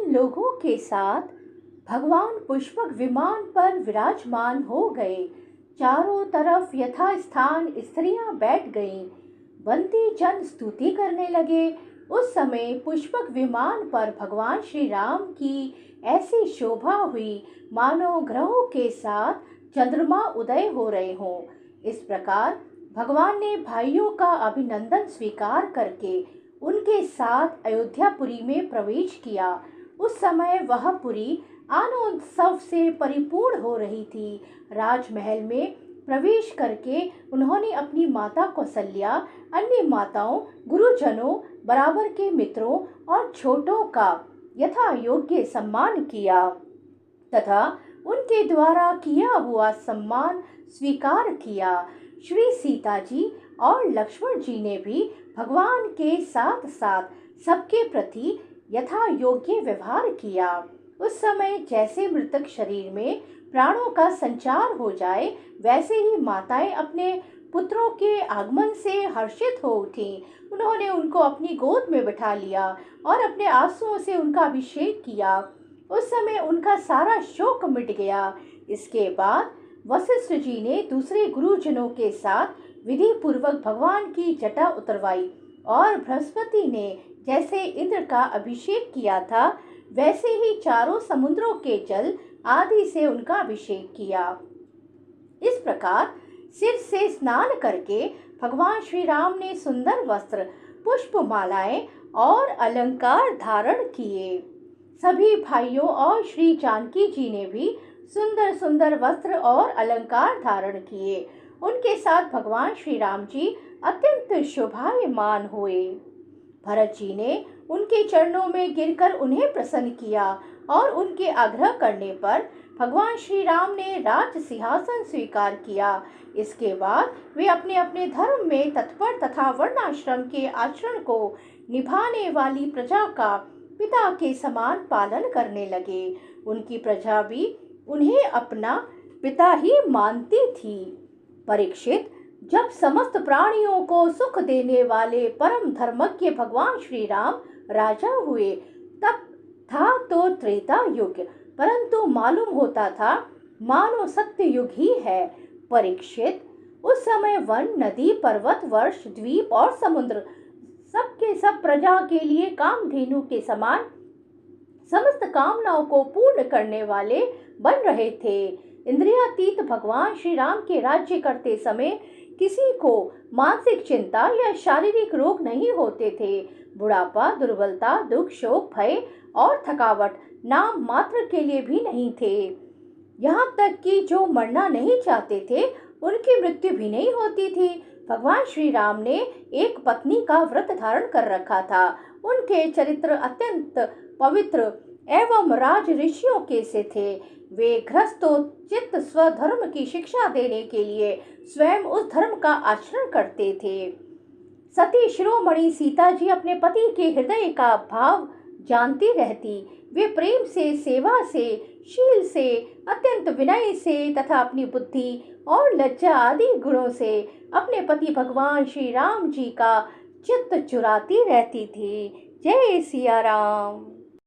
लोगों के साथ भगवान पुष्पक विमान पर विराजमान हो गए। चारों तरफ यथास्थान स्त्रियां बैठ गईं। बंदी जन स्तुति करने लगे। उस समय पुष्पक विमान पर भगवान श्री राम की ऐसी शोभा हुई मानो ग्रहों के साथ चंद्रमा उदय हो रहे हों। इस प्रकार भगवान ने भाइयों का अभिनंदन स्वीकार करके उनके साथ अयोध्यापुरी में प्रवेश किया। उस समय वह पुरी आनंदोत्सव से परिपूर्ण हो रही थी। राजमहल में प्रवेश करके उन्होंने अपनी माता कौसल्या, अन्य माताओं, गुरुजनों, बराबर के मित्रों और छोटों का यथा योग्य सम्मान किया तथा उनके द्वारा किया हुआ सम्मान स्वीकार किया। श्री सीता जी और लक्ष्मण जी ने भी भगवान के साथ साथ सबके प्रति यथा योग्य व्यवहार किया। उस समय जैसे मृतक शरीर में प्राणों का संचार हो जाए, वैसे ही माताएं अपने पुत्रों के आगमन से हर्षित हो उठी। उन्होंने उनको अपनी गोद में बैठा लिया और अपने आंसुओं से उनका अभिषेक किया। उस समय उनका सारा शोक मिट गया। इसके बाद वशिष्ठ जी ने दूसरे गुरुजनों के साथ विधि पूर्वक भगवान की जटा उतरवाई और बृहस्पति ने जैसे इंद्र का अभिषेक किया था, वैसे ही चारों समुद्रों के जल आदि से उनका अभिषेक किया। इस प्रकार सिर से स्नान करके भगवान श्री राम ने सुंदर वस्त्र, पुष्पमालाएं और अलंकार धारण किए। सभी भाइयों और श्री जानकी जी ने भी सुंदर सुंदर वस्त्र और अलंकार धारण किए। उनके साथ भगवान श्री राम जी अत्यंत शोभायमान हुए। भरत जी ने उनके चरणों में गिरकर उन्हें प्रसन्न किया और उनके आग्रह करने पर भगवान श्री राम ने राज सिंहासन स्वीकार किया। इसके बाद वे अपने अपने धर्म में तत्पर तथा वर्णाश्रम के आचरण को निभाने वाली प्रजा का पिता के समान पालन करने लगे। उनकी प्रजा भी उन्हें अपना पिता ही मानती थी। परीक्षित, जब समस्त प्राणियों को सुख देने वाले परम धर्मज्ञ भगवान श्री राम राजा हुए, तब था तो त्रेता युग, परंतु मालूम होता था मानो सत्य युग ही है। परीक्षित, उस समय वन, नदी, पर्वत, वर्ष, द्वीप और समुद्र सबके सब प्रजा के लिए कामधेनु के समान समस्त कामनाओं को पूर्ण करने वाले बन रहे थे। इंद्रियातीत भगवान श्री राम के राज्य करते समय किसी को मानसिक चिंता या शारीरिक रोग नहीं होते थे। बुढ़ापा, दुर्बलता, दुख, शोक, भय और थकावट नाम मात्र के लिए भी नहीं थे। यहाँ तक कि जो मरना नहीं चाहते थे, उनकी मृत्यु भी नहीं होती थी। भगवान श्री राम ने एक पत्नी का व्रत धारण कर रखा था। उनके चरित्र अत्यंत पवित्र एवं राज ऋषियों के से थे। वे गृहस्थोचित स्वधर्म की शिक्षा देने के लिए स्वयं उस धर्म का आचरण करते थे। सती शिरोमणि सीता जी अपने पति के हृदय का भाव जानती रहती। वे प्रेम से, सेवा से, शील से, अत्यंत विनय से तथा अपनी बुद्धि और लज्जा आदि गुणों से अपने पति भगवान श्री राम जी का चित्त चुराती रहती थी। जय सिया राम।